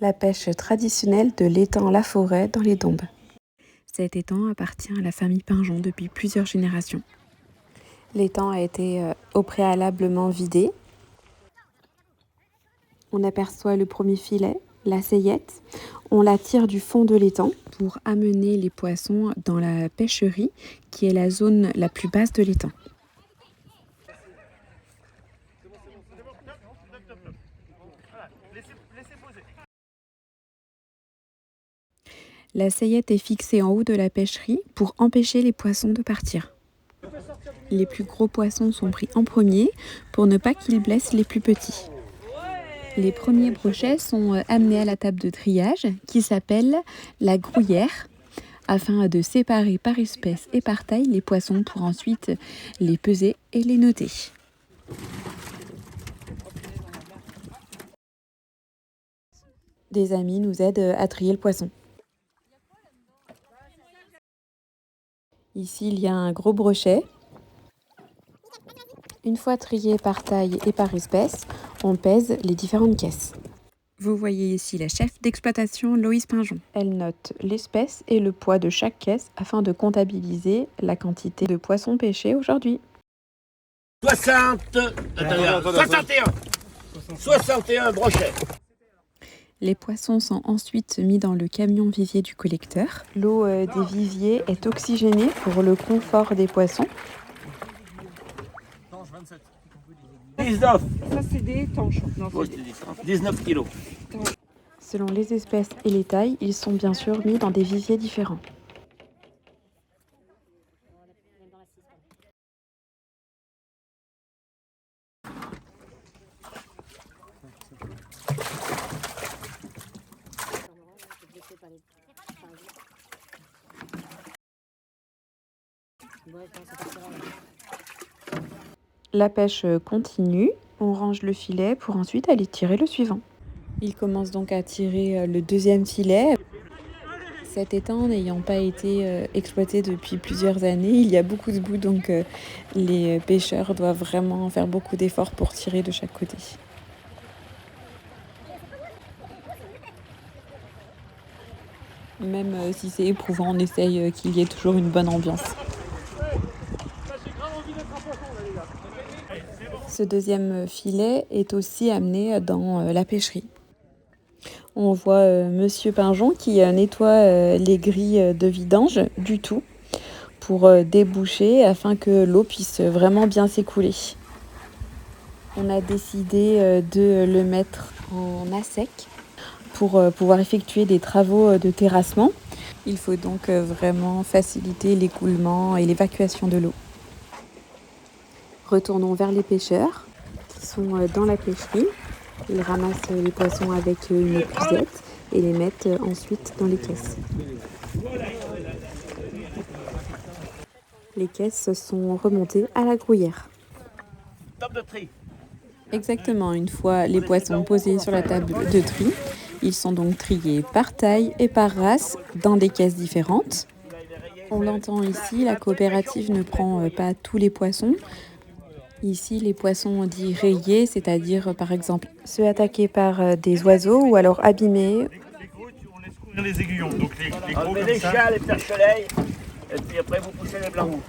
La pêche traditionnelle de l'étang La Forêt dans les Dombes. Cet étang appartient à la famille Pinjon depuis plusieurs générations. L'étang a été au préalablement vidé. On aperçoit le premier filet, la saillette. On la tire du fond de l'étang pour amener les poissons dans la pêcherie, qui est la zone la plus basse de l'étang. La saillette est fixée en haut de la pêcherie pour empêcher les poissons de partir. Les plus gros poissons sont pris en premier pour ne pas qu'ils blessent les plus petits. Les premiers brochets sont amenés à la table de triage qui s'appelle la grouillère afin de séparer par espèce et par taille les poissons pour ensuite les peser et les noter. Des amis nous aident à trier le poisson. Ici, il y a un gros brochet. Une fois trié par taille et par espèce, on pèse les différentes caisses. Vous voyez ici la chef d'exploitation Loïse Pinjon. Elle note l'espèce et le poids de chaque caisse afin de comptabiliser la quantité de poissons pêchés aujourd'hui. 61 brochets. Les poissons sont ensuite mis dans le camion vivier du collecteur. L'eau des viviers est oxygénée pour le confort des poissons. 19. Ça, c'est des tanches. Moi, je te dis 19 kilos. Selon les espèces et les tailles, ils sont bien sûr mis dans des viviers différents. La pêche continue, on range le filet pour ensuite aller tirer le suivant. Il commence donc à tirer le deuxième filet. Cet étang n'ayant pas été exploité depuis plusieurs années, il y a beaucoup de boue, donc les pêcheurs doivent vraiment faire beaucoup d'efforts pour tirer de chaque côté. Même si c'est éprouvant, on essaye qu'il y ait toujours une bonne ambiance. Ce deuxième filet est aussi amené dans la pêcherie. On voit Monsieur Pinjon qui nettoie les grilles de vidange du tout pour déboucher afin que l'eau puisse vraiment bien s'écouler. On a décidé de le mettre en à sec pour pouvoir effectuer des travaux de terrassement. Il faut donc vraiment faciliter l'écoulement et l'évacuation de l'eau. Retournons vers les pêcheurs qui sont dans la pêcherie. Ils ramassent les poissons avec une épuisette et les mettent ensuite dans les caisses. Les caisses sont remontées à la grouillère. Table de tri. Exactement, une fois les poissons posés sur la table de tri, ils sont donc triés par taille et par race dans des caisses différentes. On l'entend ici, la coopérative ne prend pas tous les poissons. Ici, les poissons dits rayés, c'est-à-dire par exemple ceux attaqués par des oiseaux ou alors abîmés. Les gros, on laisse courir les aiguillons, donc les gros Enlevez comme les ça. chiens, les perche-soleil, et puis après vous poussez les blancs.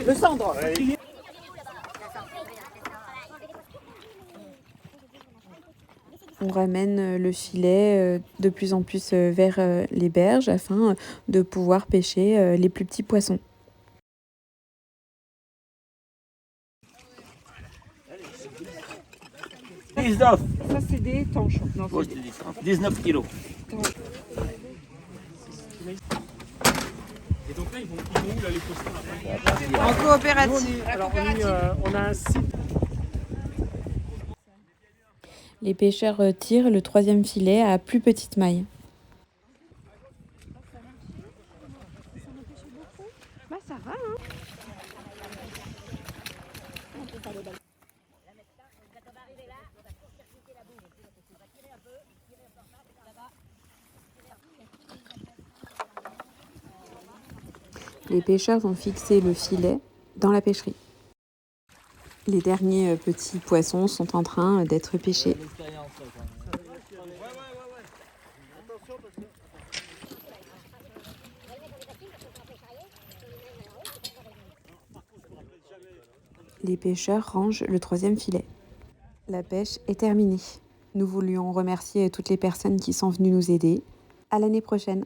Le cendre. On ramène le filet de plus en plus vers les berges afin de pouvoir pêcher les plus petits poissons. Ça, Ça, c'est des tanches. moi, je te dis 19 kilos. Et donc là, ils vont où là, les poissons là? En coopérative. Alors on a un site. Les pêcheurs tirent le troisième filet à plus petite maille. Bah, ça va, hein. Les pêcheurs vont fixer le filet dans la pêcherie. Les derniers petits poissons sont en train d'être pêchés. Les pêcheurs rangent le 3e filet. La pêche est terminée. Nous voulions remercier toutes les personnes qui sont venues nous aider. À l'année prochaine.